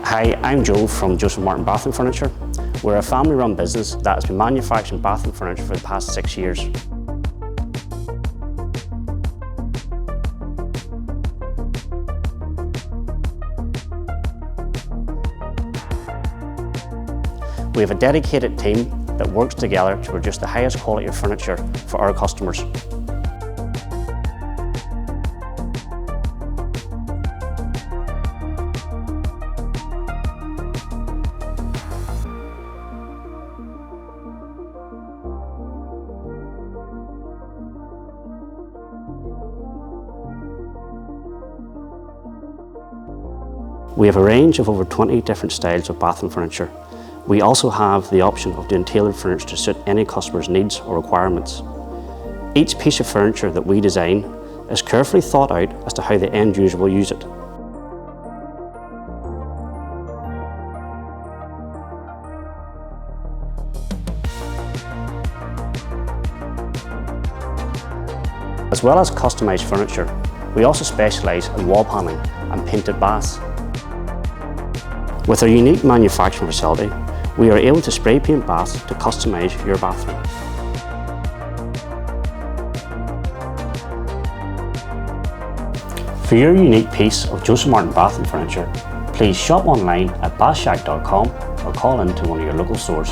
Hi, I'm Joe from Josef Martin Bathroom Furniture. We're a family-run business that has been manufacturing bathroom furniture for the past 6 years. We have a dedicated team that works together to produce the highest quality of furniture for our customers. We have a range of over 20 different styles of bathroom furniture. We also have the option of doing tailored furniture to suit any customer's needs or requirements. Each piece of furniture that we design is carefully thought out as to how the end user will use it. As well as customised furniture, we also specialise in wall paneling and painted baths. With our unique manufacturing facility, we are able to spray paint baths to customise your bathroom. For your unique piece of Josef Martin bathroom furniture, please shop online at bathshack.com or call in to one of your local stores.